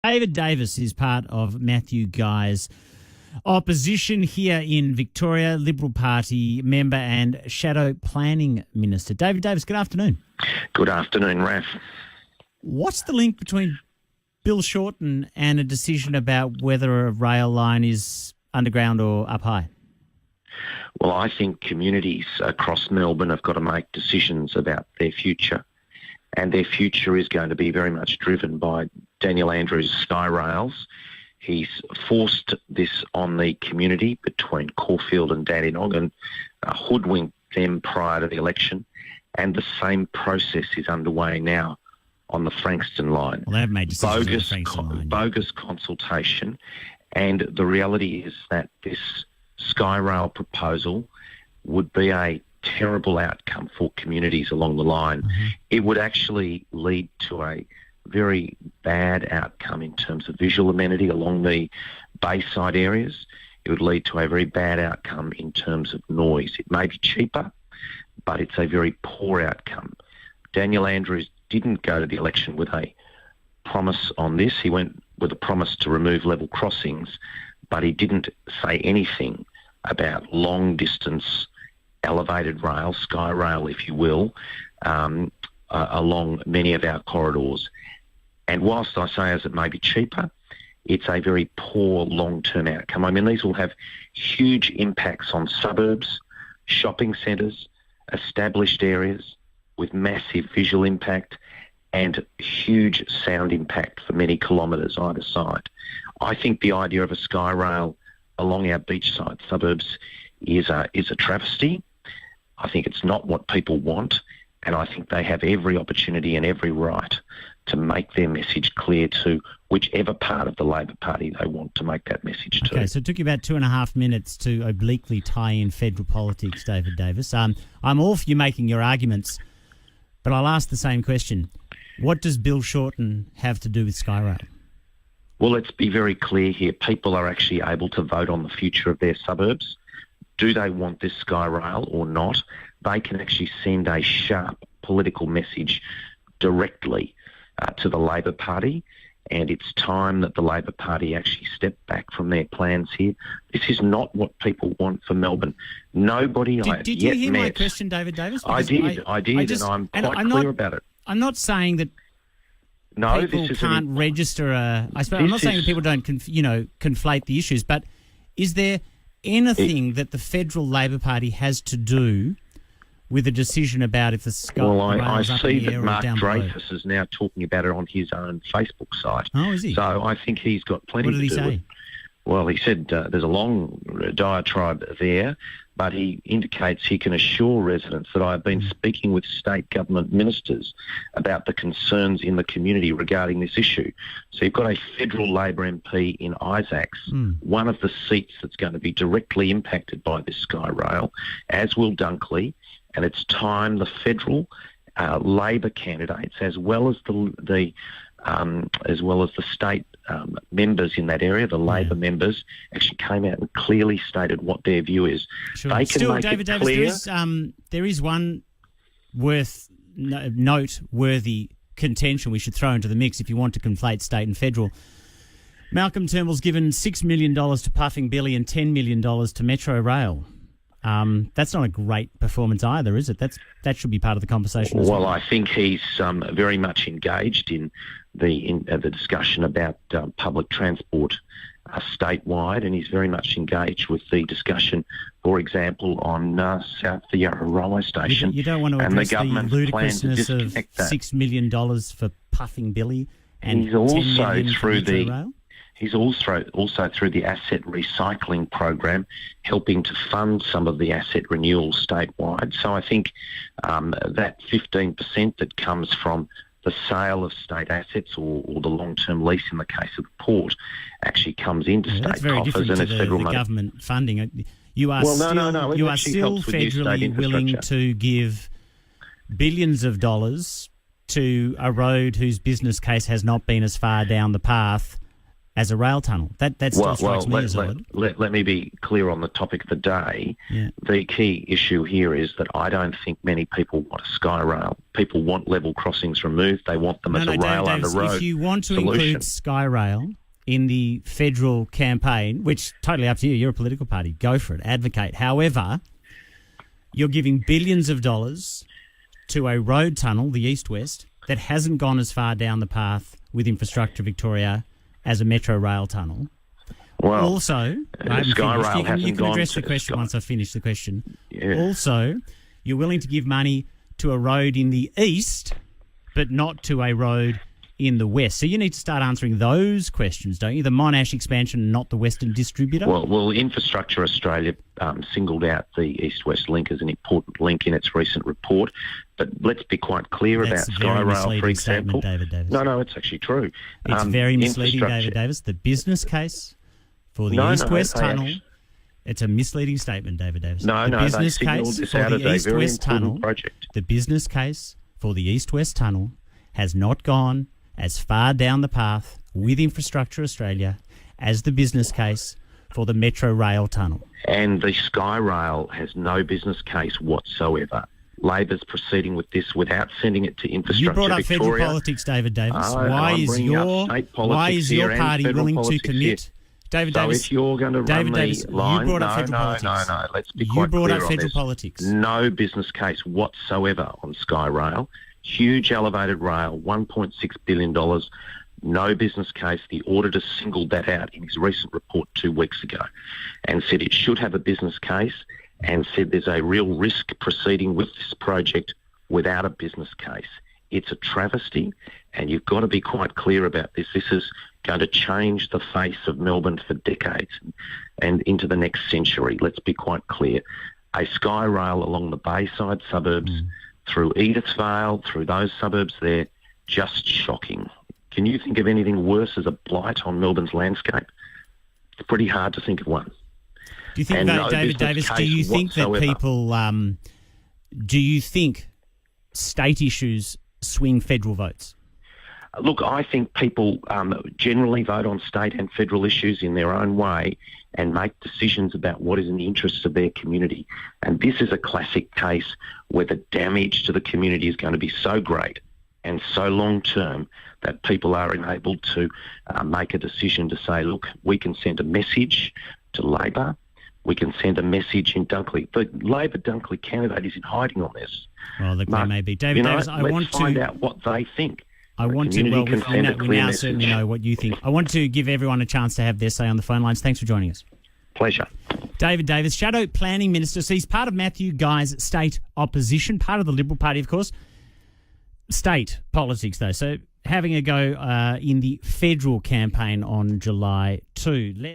David Davis is part of Matthew Guy's opposition here in Victoria, Liberal Party member and Shadow Planning Minister. David Davis, good afternoon. Good afternoon, Raf. What's the link between Bill Shorten and a decision about whether a rail line is underground or up high? Well, I think communities across Melbourne have got to make decisions about their future, and their future is going to be very much driven by Daniel Andrews' SkyRails. He's forced this on the community between Caulfield and Dandenong and hoodwinked them prior to the election, and the same process is underway now on the Frankston line. Well, they've made decisions on the Frankston line. Bogus consultation, and the reality is that this SkyRail proposal would be a terrible outcome for communities along the line. Mm-hmm. It would actually lead to a very bad outcome in terms of visual amenity along the bayside areas. It would lead to a very bad outcome in terms of noise. It may be cheaper, but it's a very poor outcome. Daniel Andrews didn't go to the election with a promise on this. He went with a promise to remove level crossings, but he didn't say anything about long-distance elevated rail, SkyRail, if you will, along many of our corridors. And whilst I say as it may be cheaper, it's a very poor long-term outcome. I mean, these will have huge impacts on suburbs, shopping centres, established areas with massive visual impact and huge sound impact for many kilometres either side. I think the idea of a SkyRail along our beachside suburbs is a travesty. I think it's not what people want, and I think they have every opportunity and every right to make their message clear to whichever part of the Labor Party they want to make that message to. Okay, so it took you about 2.5 minutes to obliquely tie in federal politics, David Davis. I'm all for you making your arguments, but I'll ask the same question. What does Bill Shorten have to do with SkyRail? Well, let's be very clear here. People are actually able to vote on the future of their suburbs. Do they want this SkyRail or not? They can actually send a sharp political message directly to the Labor Party, and it's time that the Labor Party actually step back from their plans here. This is not what people want for Melbourne. Nobody Did you hear my question, David Davis? I did, and I'm quite clear about it. I'm not saying that people can't register I'm not saying that people don't conflate the issues, but is there anything that the federal Labor Party has to do with a decision about if the SkyRail is up in the air or down below? Well, I see that Mark Dreyfus is now talking about it on his own Facebook site. Oh, is he? So I think he's got plenty to do. What did he say? Well, he said there's a long diatribe there, but he indicates he can assure residents that I've been speaking with state government ministers about the concerns in the community regarding this issue. So you've got a federal Labor MP in Isaacs, one of the seats that's going to be directly impacted by this SkyRail, as will Dunkley, and it's time the federal Labor candidates, as well as the state members in that area, the Labor members, actually came out and clearly stated what their view is. Sure. They can Still, make David it Davis, clear. there is one noteworthy contention we should throw into the mix if you want to conflate state and federal. Malcolm Turnbull's given $6 million to Puffing Billy and $10 million to Metro Rail. That's not a great performance either, is it? That should be part of the conversation as well. Well, I think he's very much engaged in the discussion about public transport statewide, and he's very much engaged with the discussion, for example, on South the Yarra Railway Station. You don't want to address the ludicrousness of $6 million for Puffing Billy and $10 million for Metro Rail? He's also through the asset recycling program, helping to fund some of the asset renewal statewide. So I think that 15% that comes from the sale of state assets or the long-term lease in the case of the port actually comes into state coffers and it's federal money. Government funding. You are still federally willing to give billions of dollars to a road whose business case has not been as far down the path as a rail tunnel. That still strikes me as odd. Let me be clear on the topic of the day. Yeah. The key issue here is that I don't think many people want a SkyRail. People want level crossings removed. They want them as a rail under road. If you want to solution. include SkyRail in the federal campaign, which totally up to you, you're a political party, go for it, advocate. However, you're giving billions of dollars to a road tunnel, the east-west, that hasn't gone as far down the path with Infrastructure Victoria as a metro rail tunnel. Well, also, SkyRail you can address the question once I finish the question. Yeah. Also, you're willing to give money to a road in the east, but not to a road in the west. So you need to start answering those questions, don't you? The Monash expansion, not the Western Distributor. Well, Infrastructure Australia singled out the east-west link as an important link in its recent report. But let's be quite clear about SkyRail, for example. David Davis. No, it's actually true. It's very misleading, David Davis. The business case for the east-west tunnel. It's a misleading statement, David Davis. The business case for the east-west tunnel. The business case for the east-west tunnel has not gone as far down the path with Infrastructure Australia as the business case for the Metro Rail Tunnel. And the SkyRail has no business case whatsoever. Labor's proceeding with this without sending it to Infrastructure Victoria. You brought up federal politics, David Davis. Why is your party willing to commit? David Davis, if you're going to run the line, you brought up federal politics. No. Let's be quite clear on this. You brought up federal politics. No business case whatsoever on SkyRail. Huge elevated rail, $1.6 billion. No business case. The auditor singled that out in his recent report 2 weeks ago and said it should have a business case and said there's a real risk proceeding with this project without a business case. It's a travesty, and you've got to be quite clear about this. This is going to change the face of Melbourne for decades and into the next century. Let's be quite clear. A SkyRail along the Bayside suburbs, through Edithvale, through those suburbs there, just shocking. Can you think of anything worse as a blight on Melbourne's landscape? It's pretty hard to think of one. Do you think, David Davis, do you think that people, do you think state issues swing federal votes? Look, I think people generally vote on state and federal issues in their own way and make decisions about what is in the interests of their community. And this is a classic case where the damage to the community is going to be so great and so long-term that people are enabled to make a decision to say, look, we can send a message to Labor. We can send a message in Dunkley. The Labor Dunkley candidate is in hiding on this. Well, look, they may be. David Davis, let's find out what they think. We now certainly know what you think. I want to give everyone a chance to have their say on the phone lines. Thanks for joining us. Pleasure. David Davis, Shadow Planning Minister. So he's part of Matthew Guy's state opposition, part of the Liberal Party, of course. State politics, though. So having a go in the federal campaign on July 2.